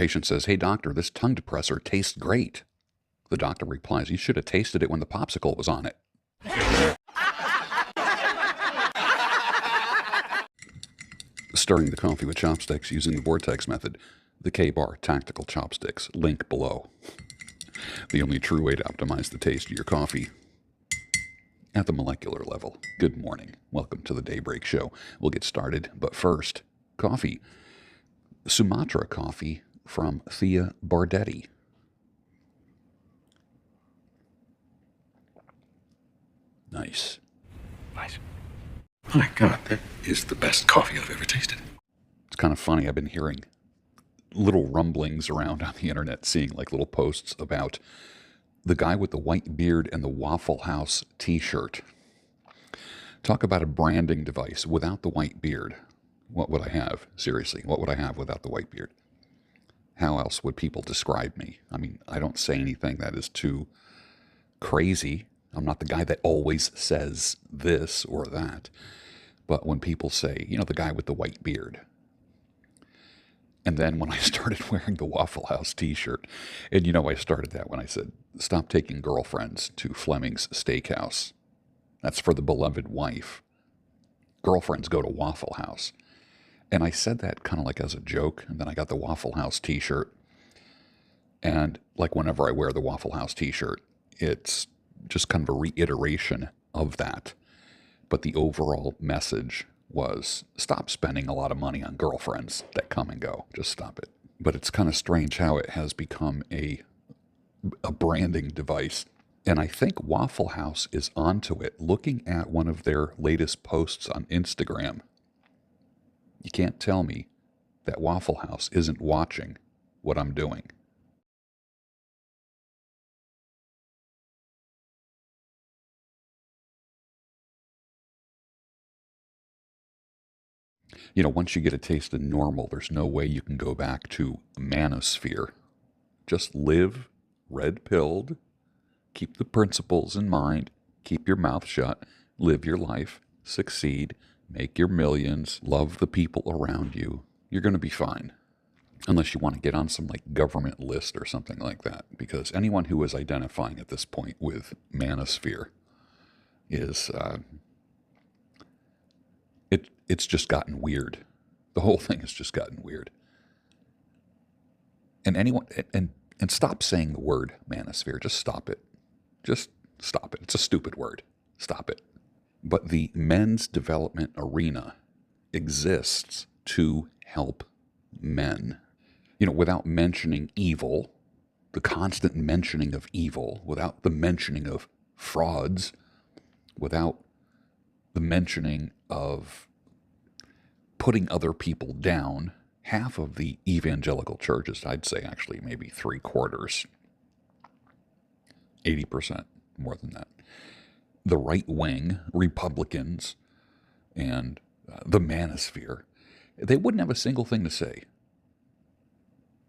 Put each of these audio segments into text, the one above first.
patient says, "Hey, doctor, this tongue depressor tastes great." The doctor replies, "You should have tasted it when the popsicle was on it." Stirring the coffee with chopsticks using the vortex method. The K-Bar Tactical Chopsticks. Link below. The only true way to optimize the taste of your coffee. At the molecular level. Good morning. Welcome to the Daybreak Show. We'll get started, but first, coffee. Sumatra coffee from Thea Bardetti. Nice. Nice. My God, that is the best coffee I've ever tasted. It's kind of funny. I've been hearing little rumblings around on the internet, seeing like little posts about the guy with the white beard and the Waffle House t-shirt. Talk about a branding device. Without the white beard, what would I have? Seriously, what would I have without the white beard? How else would people describe me? I mean, I don't say anything that is too crazy. I'm not the guy that always says this or that. But when people say, you know, the guy with the white beard. And then when I started wearing the Waffle House t-shirt, and you know I started that when I said, stop taking girlfriends to Fleming's Steakhouse. That's for the beloved wife. Girlfriends go to Waffle House. And I said that kind of like as a joke, and then I got the Waffle House t-shirt. And like whenever I wear the Waffle House t-shirt, it's just kind of a reiteration of that. But the overall message was stop spending a lot of money on girlfriends that come and go. Just stop it. But it's kind of strange how it has become a branding device. And I think Waffle House is onto it. Looking at one of their latest posts on Instagram, you can't tell me that Waffle House isn't watching what I'm doing. You know, once you get a taste of normal, there's no way you can go back to manosphere. Just live red-pilled, keep the principles in mind, keep your mouth shut, live your life, succeed, make your millions, love the people around you. You're going to be fine. Unless you want to get on some like government list or something like that. Because anyone who is identifying at this point with manosphere is... It's just gotten weird. The whole thing has just gotten weird. And anyone and stop saying the word manosphere. Just stop it. Just stop it. It's a stupid word. Stop it. But the men's development arena exists to help men. You know, without mentioning evil, the constant mentioning of evil, without the mentioning of frauds, without the mentioning of putting other people down. Half of the evangelical churches, I'd say actually maybe 3/4, 80%, more than that. The right wing, Republicans, and the manosphere, they wouldn't have a single thing to say.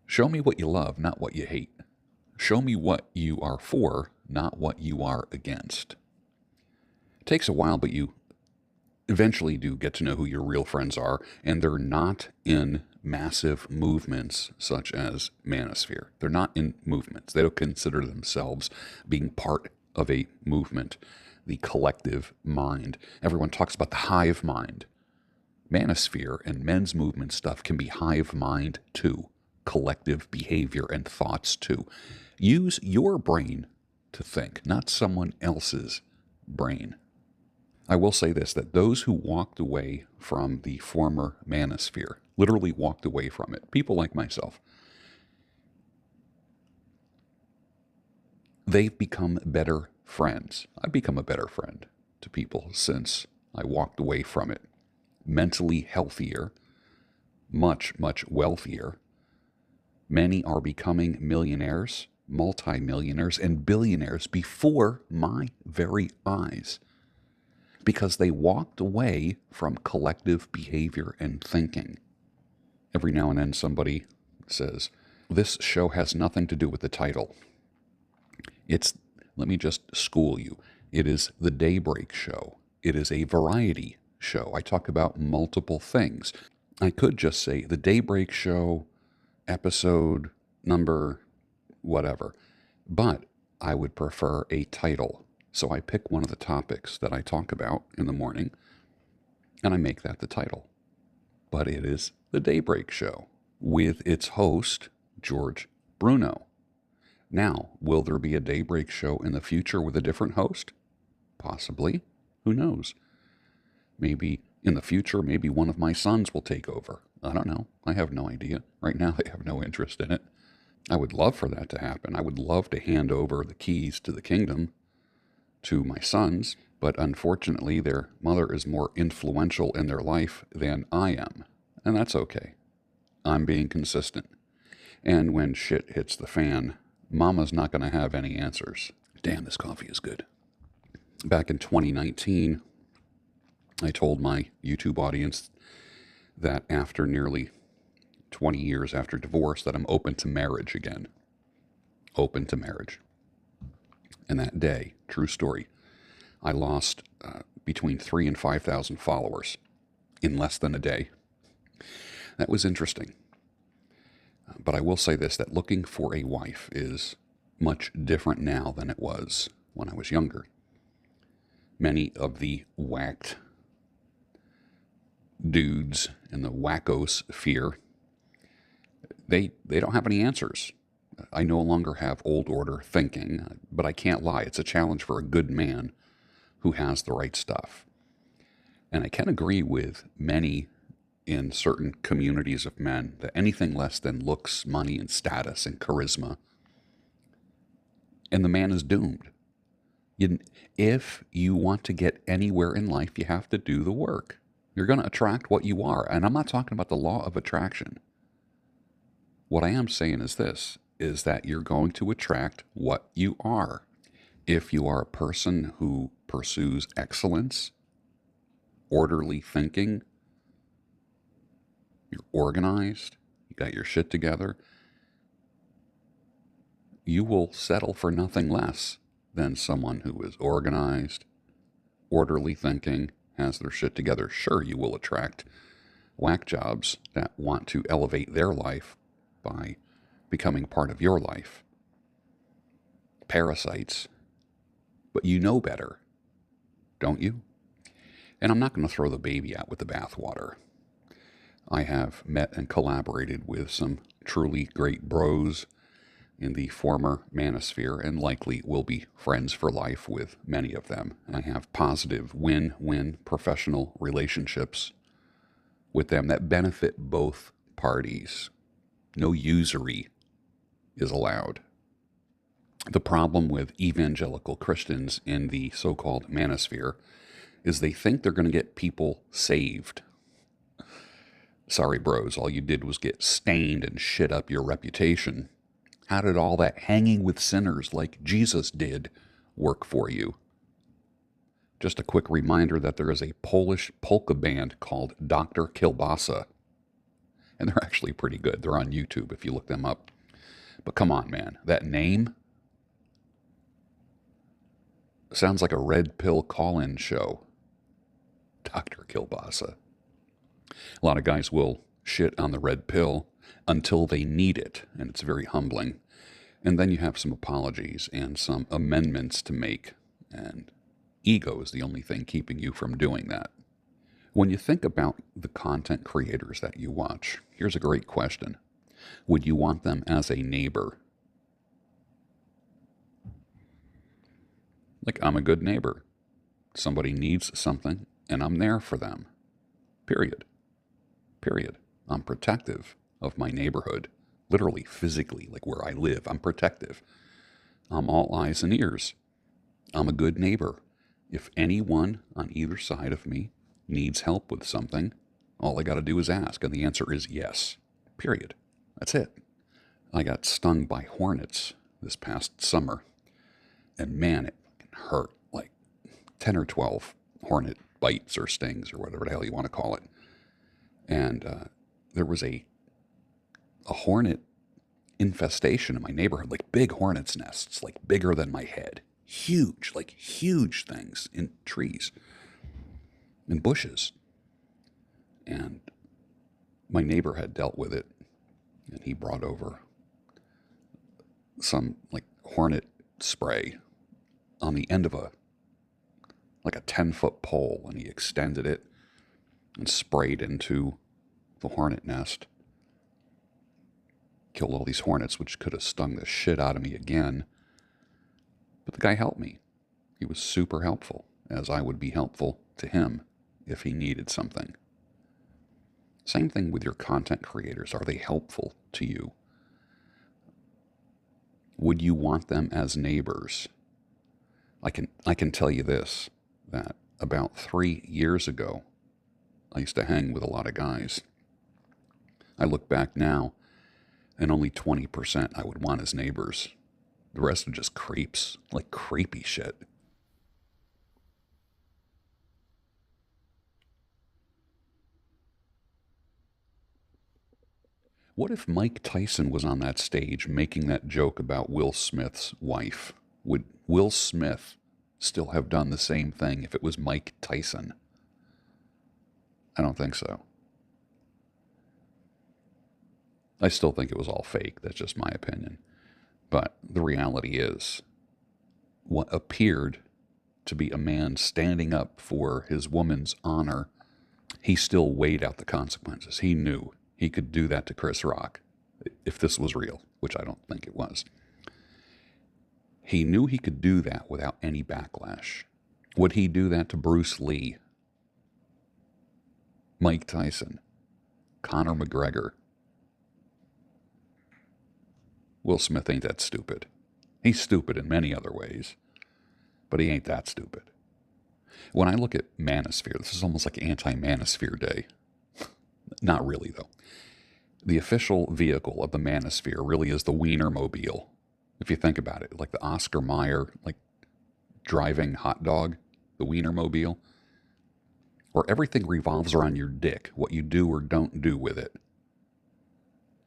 Show me what you love, not what you hate. Show me what you are for, not what you are against. It takes a while, but you eventually do get to know who your real friends are, and they're not in massive movements such as manosphere. They're not in movements. They don't consider themselves being part of a movement, the collective mind. Everyone talks about the hive mind. Manosphere and men's movement stuff can be hive mind too, collective behavior and thoughts too. Use your brain to think, not someone else's brain. I will say this, that those who walked away from the former manosphere, literally walked away from it, people like myself, they've become better friends. I've become a better friend to people since I walked away from it. Mentally healthier, much, much wealthier. Many are becoming millionaires, multimillionaires, and billionaires before my very eyes, because they walked away from collective behavior and thinking. Every now and then somebody says, this show has nothing to do with the title. Let me just school you. It is the Daybreak Show. It is a variety show. I talk about multiple things. I could just say the Daybreak Show episode number, whatever. But I would prefer a title. So I pick one of the topics that I talk about in the morning, and I make that the title. But it is The Daybreak Show with its host, George Bruno. Now, will there be a Daybreak Show in the future with a different host? Possibly. Who knows? Maybe in the future, maybe one of my sons will take over. I don't know. I have no idea. Right now, they have no interest in it. I would love for that to happen. I would love to hand over the keys to the kingdom to my sons, but unfortunately, their mother is more influential in their life than I am. And that's okay. I'm being consistent. And when shit hits the fan, Mama's not going to have any answers. Damn, this coffee is good. Back in 2019, I told my YouTube audience that after nearly 20 years after divorce, that I'm open to marriage again. Open to marriage. And that day, true story, I lost between 3,000 and 5,000 followers in less than a day. That was interesting. But I will say this, that looking for a wife is much different now than it was when I was younger. Many of the whacked dudes in the wackosphere, they don't have any answers. I no longer have old order thinking, but I can't lie. It's a challenge for a good man who has the right stuff. And I can agree with many in certain communities of men that anything less than looks, money, and status and charisma, and the man is doomed. If you want to get anywhere in life, you have to do the work. You're going to attract what you are. And I'm not talking about the law of attraction. What I am saying is this, is that you're going to attract what you are. If you are a person who pursues excellence, orderly thinking, you're organized, you got your shit together, you will settle for nothing less than someone who is organized, orderly thinking, has their shit together. Sure, you will attract whack jobs that want to elevate their life by becoming part of your life. Parasites. But you know better, don't you? And I'm not going to throw the baby out with the bathwater. I have met and collaborated with some truly great bros in the former manosphere and likely will be friends for life with many of them. I have positive win-win professional relationships with them that benefit both parties. No usury is allowed. The problem with evangelical Christians in the so-called manosphere is they think they're going to get people saved. Sorry, bros, all you did was get stained and shit up your reputation. How did all that hanging with sinners like Jesus did work for you? Just a quick reminder that there is a Polish polka band called Dr. Kielbasa. And they're actually pretty good. They're on YouTube if you look them up. But come on, man. That name sounds like a red pill call-in show. Dr. Kielbasa. A lot of guys will shit on the red pill until they need it, and it's very humbling. And then you have some apologies and some amendments to make, and ego is the only thing keeping you from doing that. When you think about the content creators that you watch, here's a great question. Would you want them as a neighbor? Like, I'm a good neighbor. Somebody needs something, and I'm there for them. Period. I'm protective of my neighborhood. Literally, physically, like where I live, I'm protective. I'm all eyes and ears. I'm a good neighbor. If anyone on either side of me needs help with something, all I got to do is ask, and the answer is yes. Period. That's it. I got stung by hornets this past summer, and man, it hurt, like 10 or 12 hornet bites or stings or whatever the hell you want to call it. And there was a hornet infestation in my neighborhood, like big hornets' nests, like bigger than my head. Huge, like huge things in trees and bushes. And my neighbor had dealt with it, and he brought over some like hornet spray on the end of a 10-foot pole, and he extended it and sprayed into the hornet nest. Killed all these hornets, which could have stung the shit out of me again. But the guy helped me. He was super helpful, as I would be helpful to him if he needed something. Same thing with your content creators. Are they helpful to you? Would you want them as neighbors? I can tell you this, that about 3 years ago, I used to hang with a lot of guys. I look back now, and only 20% I would want as neighbors. The rest are just creeps, like creepy shit. What if Mike Tyson was on that stage making that joke about Will Smith's wife? Would Will Smith still have done the same thing if it was Mike Tyson? I don't think so. I still think it was all fake. That's just my opinion. But the reality is, what appeared to be a man standing up for his woman's honor, he still weighed out the consequences. He knew he could do that to Chris Rock if this was real, which I don't think it was. He knew he could do that without any backlash. Would he do that to Bruce Lee, Mike Tyson, Conor McGregor? Will Smith ain't that stupid. He's stupid in many other ways, but he ain't that stupid. When I look at Manosphere, this is almost like anti-Manosphere Day. Not really, though. The official vehicle of the Manosphere really is the Wienermobile. If you think about it, like the Oscar Mayer, like driving hot dog, the Wienermobile, where everything revolves around your dick, what you do or don't do with it.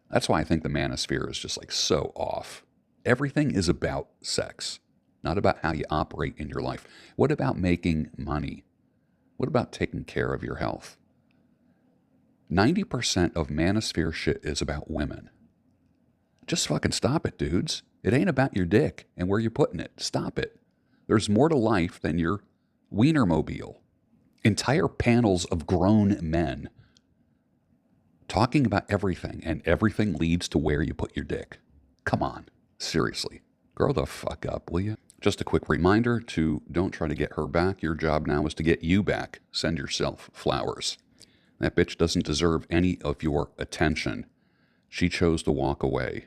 That's why I think the Manosphere is just like so off. Everything is about sex, not about how you operate in your life. What about making money? What about taking care of your health? 90% of Manosphere shit is about women. Just fucking stop it, dudes. It ain't about your dick and where you're putting it. Stop it. There's more to life than your Wienermobile. Entire panels of grown men talking about everything, and everything leads to where you put your dick. Come on. Seriously. Grow the fuck up, will you? Just a quick reminder to don't try to get her back. Your job now is to get you back. Send yourself flowers. That bitch doesn't deserve any of your attention. She chose to walk away.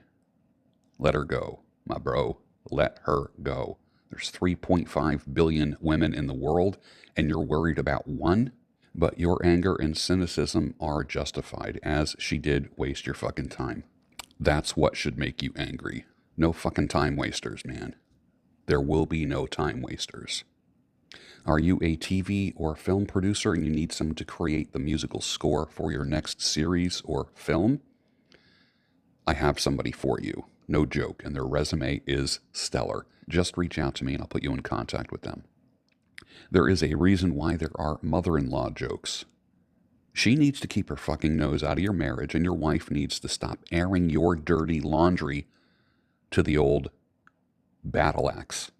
Let her go, my bro. Let her go. There's 3.5 billion women in the world, and you're worried about one? But your anger and cynicism are justified, as she did waste your fucking time. That's what should make you angry. No fucking time wasters, man. There will be no time wasters. Are you a TV or film producer and you need someone to create the musical score for your next series or film? I have somebody for you. No joke, and their resume is stellar. Just reach out to me and I'll put you in contact with them. There is a reason why there are mother-in-law jokes. She needs to keep her fucking nose out of your marriage, and your wife needs to stop airing your dirty laundry to the old battle axe.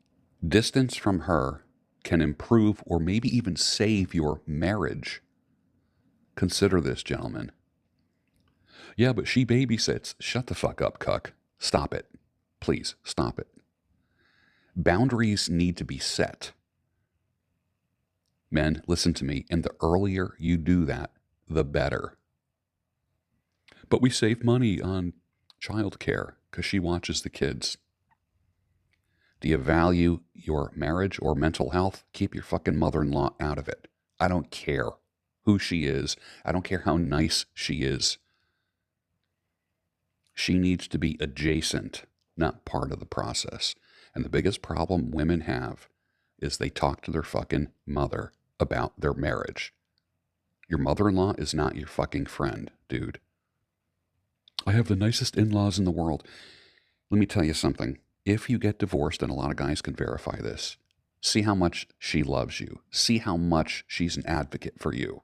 Distance from her can improve or maybe even save your marriage. Consider this, gentlemen. Yeah, but she babysits. Shut the fuck up, cuck. Stop it. Please, stop it. Boundaries need to be set. Men, listen to me, and the earlier you do that, the better. But we save money on childcare because she watches the kids. Do you value your marriage or mental health? Keep your fucking mother-in-law out of it. I don't care who she is. I don't care how nice she is. She needs to be adjacent, not part of the process. And the biggest problem women have is they talk to their fucking mother about their marriage. Your mother-in-law is not your fucking friend, dude. I have the nicest in-laws in the world. Let me tell you something. If you get divorced, and a lot of guys can verify this, see how much she loves you. See how much she's an advocate for you.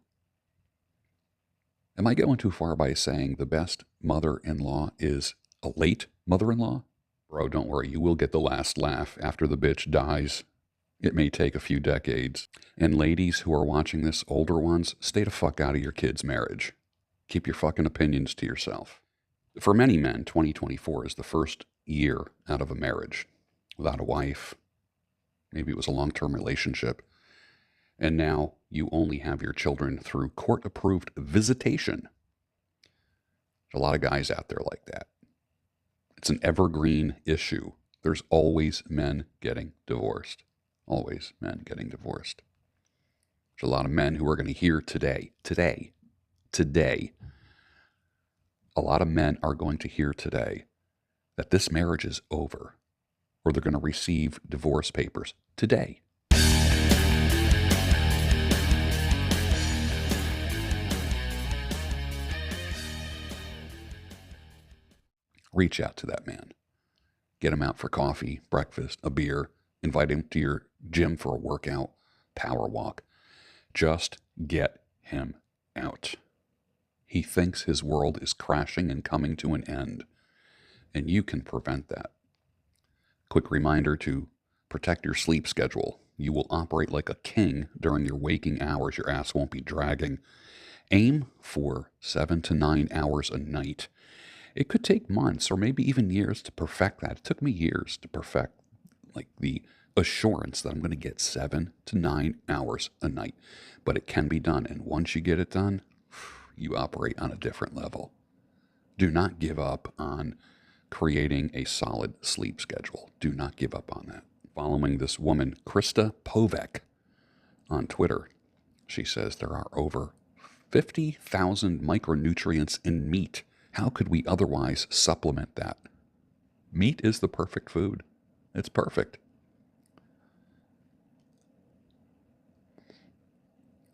Am I going too far by saying the best mother-in-law is a late mother-in-law? Bro, don't worry, you will get the last laugh after the bitch dies. It may take a few decades. And ladies who are watching this, older ones, stay the fuck out of your kid's marriage. Keep your fucking opinions to yourself. For many men, 2024 is the first year out of a marriage without a wife. Maybe it was a long-term relationship. And now you only have your children through court-approved visitation. There's a lot of guys out there like that. It's an evergreen issue. There's always men getting divorced. Always men getting divorced. There's a lot of men who are going to hear today, a lot of men are going to hear today that this marriage is over, or they're going to receive divorce papers today. Reach out to that man. Get him out for coffee, breakfast, a beer. Invite him to your gym for a workout, power walk. Just get him out. He thinks his world is crashing and coming to an end, and you can prevent that. Quick reminder to protect your sleep schedule. You will operate like a king during your waking hours. Your ass won't be dragging. Aim for 7 to 9 hours a night. It could take months or maybe even years to perfect that. It took me years to perfect like the assurance that I'm going to get 7 to 9 hours a night. But it can be done. And once you get it done, you operate on a different level. Do not give up on creating a solid sleep schedule. Do not give up on that. Following this woman, Krista Povek, on Twitter, she says there are over 50,000 micronutrients in meat. How could we otherwise supplement that? Meat is the perfect food. It's perfect.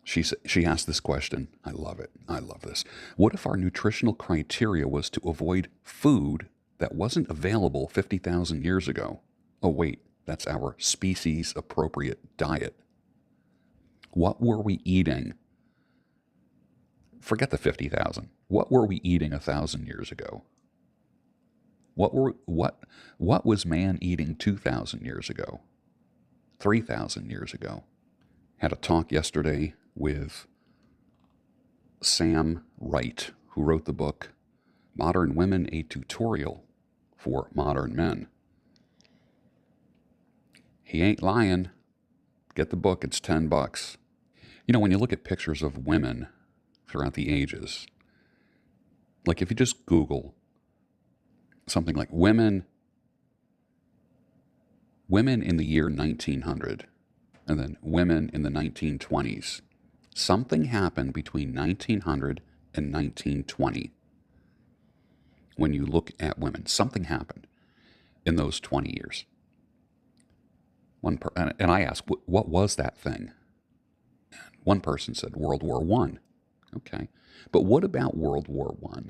She asked this question. I love it. I love this. What if our nutritional criteria was to avoid food that wasn't available 50,000 years ago? Oh, wait, that's our species-appropriate diet. What were we eating? Forget the 50,000. What were we eating 1,000 years ago? What was man eating 2,000 years ago? 3,000 years ago? Had a talk yesterday with Sam Wright, who wrote the book Modern Women, a Tutorial for Modern Men. He ain't lying. Get the book. It's $10. You know, when you look at pictures of women throughout the ages, like if you just Google something like women in the year 1900, and then women in the 1920s, something happened between 1900 and 1920. When you look at women, something happened in those 20 years. And I asked, what was that thing? One person said World War I. Okay. But what about World War I?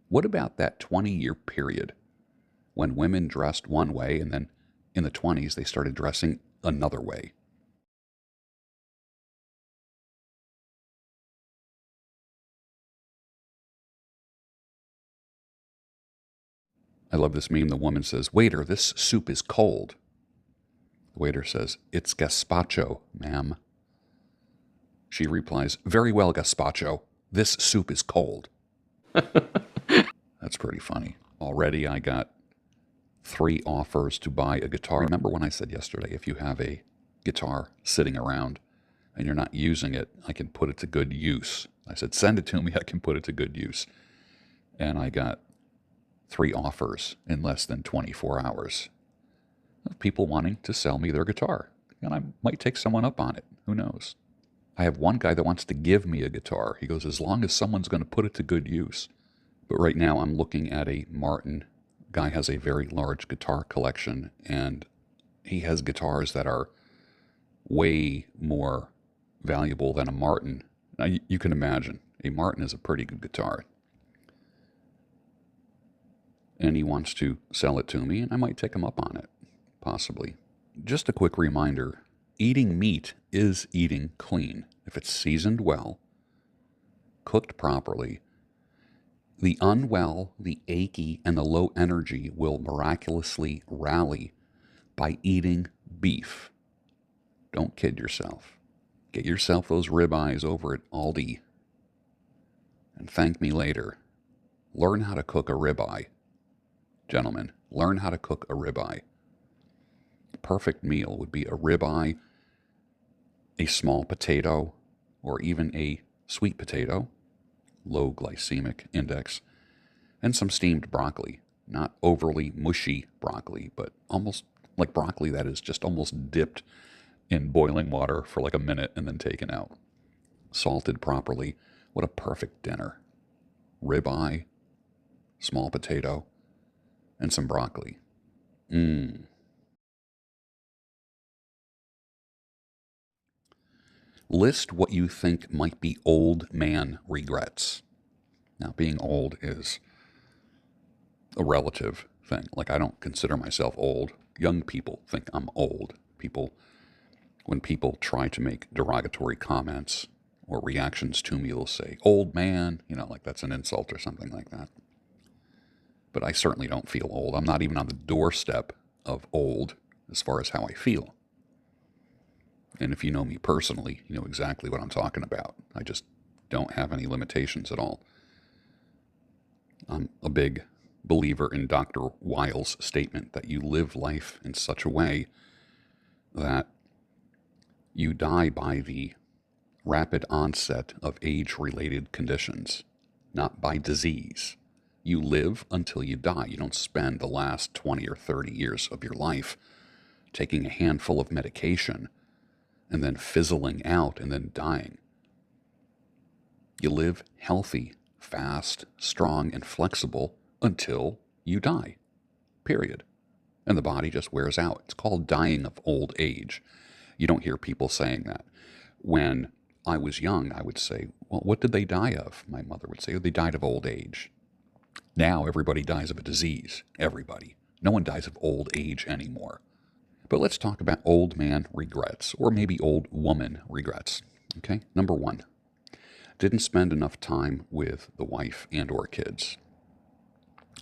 What about that 20-year period when women dressed one way and then in the 20s they started dressing another way? I love this meme. The woman says, "Waiter, this soup is cold." The waiter says, "It's gazpacho, ma'am." She replies, "Very well, gazpacho. This soup is cold." That's pretty funny. Already I got 3 offers to buy a guitar. Remember when I said yesterday, if you have a guitar sitting around and you're not using it, I can put it to good use. I said, send it to me. I can put it to good use. And I got 3 offers in less than 24 hours of people wanting to sell me their guitar. And I might take someone up on it. Who knows? I have one guy that wants to give me a guitar. He goes, as long as someone's going to put it to good use. But right now I'm looking at a Martin. Guy has a very large guitar collection, and he has guitars that are way more valuable than a Martin. Now, you can imagine, a Martin is a pretty good guitar. And he wants to sell it to me, and I might take him up on it, possibly. Just a quick reminder, eating meat is eating clean. If it's seasoned well, cooked properly, The unwell, the achy, and the low energy will miraculously rally by eating beef. Don't kid yourself. Get yourself those ribeyes over at Aldi and thank me later. Learn how to cook a ribeye. Gentlemen, learn how to cook a ribeye. The perfect meal would be a ribeye, a small potato, or even a sweet potato, low glycemic index, and some steamed broccoli. Not overly mushy broccoli, but almost like broccoli that is just almost dipped in boiling water for like a minute and then taken out. Salted properly. What a perfect dinner. Ribeye, small potato, and some broccoli. List what you think might be old man regrets. Now, being old is a relative thing. Like, I don't consider myself old. Young people think I'm old. When people try to make derogatory comments or reactions to me, they'll say, old man, like that's an insult or something like that. But I certainly don't feel old. I'm not even on the doorstep of old as far as how I feel. And if you know me personally, you know exactly what I'm talking about. I just don't have any limitations at all. I'm a big believer in Dr. Weil's statement that you live life in such a way that you die by the rapid onset of age-related conditions, not by disease. You live until you die. You don't spend the last 20 or 30 years of your life taking a handful of medication and then fizzling out and then dying. You live healthy, fast, strong, and flexible until you die, period. And the body just wears out. It's called dying of old age. You don't hear people saying that. When I was young, I would say, well, what did they die of? My mother would say, oh, they died of old age. Now everybody dies of a disease. Everybody. No one dies of old age anymore. But let's talk about old man regrets, or maybe old woman regrets. Okay, number one, didn't spend enough time with the wife and or kids.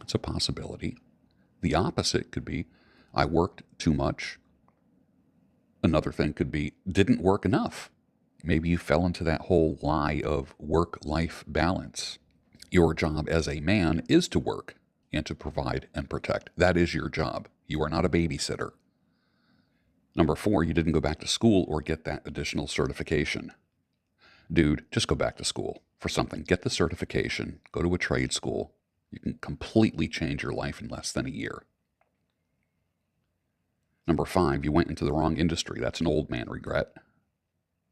It's a possibility. The opposite could be, I worked too much. Another thing could be, didn't work enough. Maybe you fell into that whole lie of work-life balance. Your job as a man is to work and to provide and protect. That is your job. You are not a babysitter. Number four, you didn't go back to school or get that additional certification. Dude, just go back to school for something. Get the certification. Go to a trade school. You can completely change your life in less than a year. Number five, you went into the wrong industry. That's an old man regret.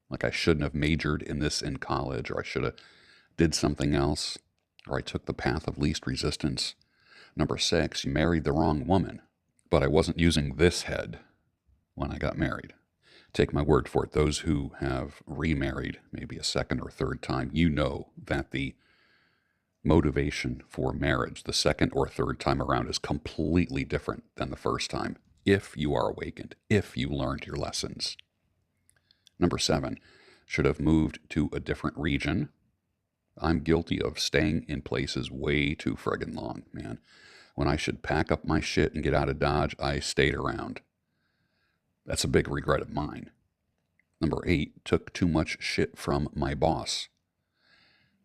Like I shouldn't have majored in this in college, or I should have did something else, or I took the path of least resistance. Number six, you married the wrong woman. But I wasn't using this head when I got married. Take my word for it. Those who have remarried maybe a second or third time, you know that the motivation for marriage the second or third time around is completely different than the first time, if you are awakened, if you learned your lessons. Number seven, should have moved to a different region. I'm guilty of staying in places way too friggin' long, man. When I should pack up my shit and get out of Dodge, I stayed around. That's a big regret of mine. Number eight, took too much shit from my boss.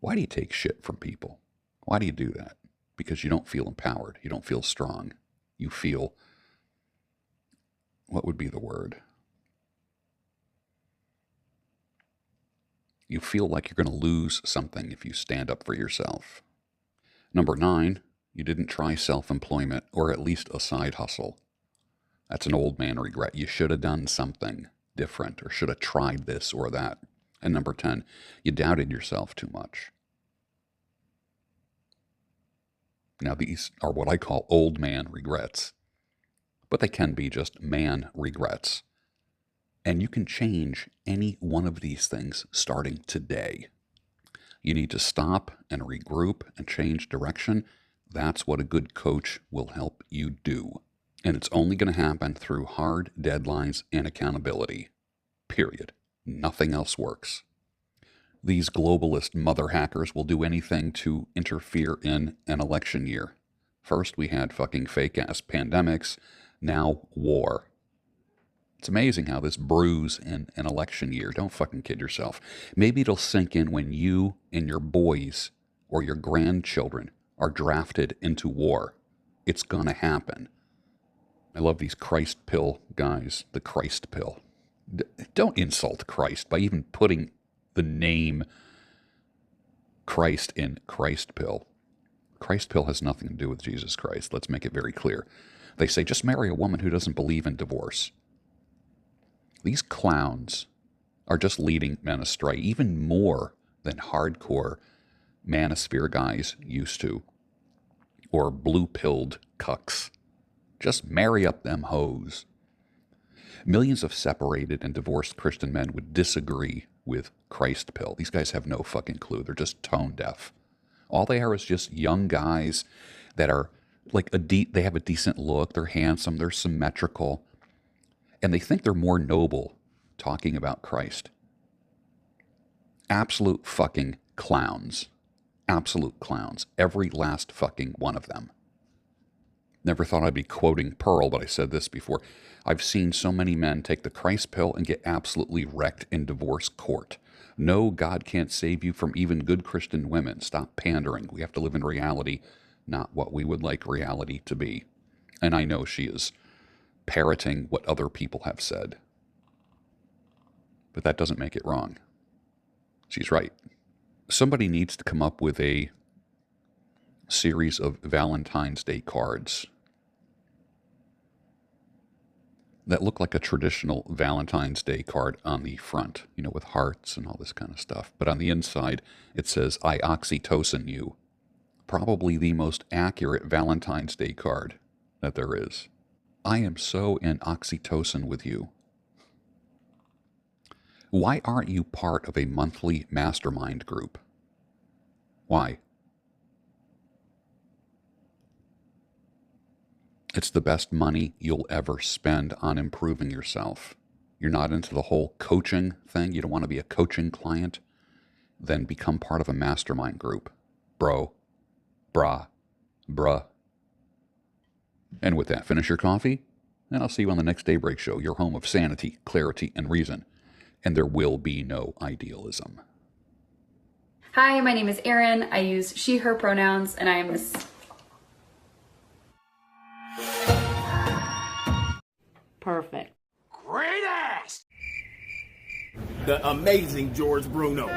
Why do you take shit from people? Why do you do that? Because you don't feel empowered. You don't feel strong. You feel, what would be the word? You feel like you're going to lose something if you stand up for yourself. Number nine, you didn't try self-employment or at least a side hustle. That's an old man regret. You should have done something different or should have tried this or that. And number 10, you doubted yourself too much. Now, these are what I call old man regrets, but they can be just man regrets. And you can change any one of these things starting today. You need to stop and regroup and change direction. That's what a good coach will help you do. And it's only going to happen through hard deadlines and accountability. Period. Nothing else works. These globalist mother hackers will do anything to interfere in an election year. First, we had fucking fake-ass pandemics. Now, war. It's amazing how this brews in an election year. Don't fucking kid yourself. Maybe it'll sink in when you and your boys or your grandchildren are drafted into war. It's gonna happen. I love these Christ pill guys. The Christ pill. Don't insult Christ by even putting the name Christ in Christ pill. Christ pill has nothing to do with Jesus Christ. Let's make it very clear. They say just marry a woman who doesn't believe in divorce. These clowns are just leading men astray, even more than hardcore manosphere guys used to, or blue-pilled cucks. Just marry up them hoes. Millions of separated and divorced Christian men would disagree with Christ pill. These guys have no fucking clue. They're just tone deaf. All they are is just young guys that are like they have a decent look, they're handsome, they're symmetrical, and they think they're more noble talking about Christ. Absolute fucking clowns. Absolute clowns. Every last fucking one of them. Never thought I'd be quoting Pearl, but I said this before. I've seen so many men take the Christ pill and get absolutely wrecked in divorce court. No, God can't save you from even good Christian women. Stop pandering. We have to live in reality, not what we would like reality to be. And I know she is parroting what other people have said. But that doesn't make it wrong. She's right. Somebody needs to come up with a series of Valentine's Day cards that look like a traditional Valentine's Day card on the front, you know, with hearts and all this kind of stuff. But on the inside, it says, I oxytocin you. Probably the most accurate Valentine's Day card that there is. I am so in oxytocin with you. Why aren't you part of a monthly mastermind group? Why? It's the best money you'll ever spend on improving yourself. You're not into the whole coaching thing. You don't want to be a coaching client. Then become part of a mastermind group. Bro. Brah. Bruh. And with that, finish your coffee, and I'll see you on the next Daybreak Show, your home of sanity, clarity, and reason. And there will be no idealism. Hi, my name is Erin. I use she, her pronouns, and I am this. Perfect. Great ass! The amazing George Bruno.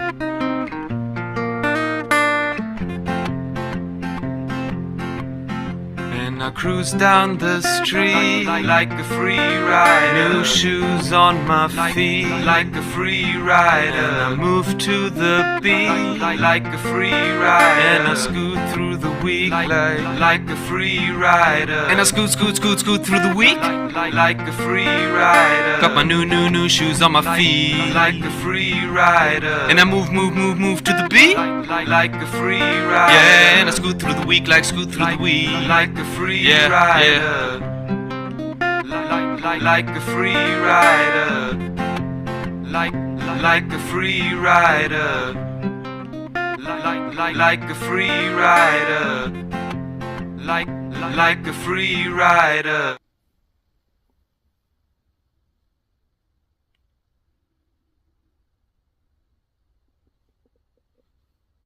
And I cruise down the street like a free rider. New shoes on my feet like a free rider. I move to the beat like a free rider. And I scoot through the week like a free rider. And I scoot through the week like a free rider. Got my new shoes on my feet like a free rider. And I move to the beat like a free rider. Yeah, and I scoot through the week like a free rider. Like a free rider. Like a free rider. Like a free rider. Like a free rider.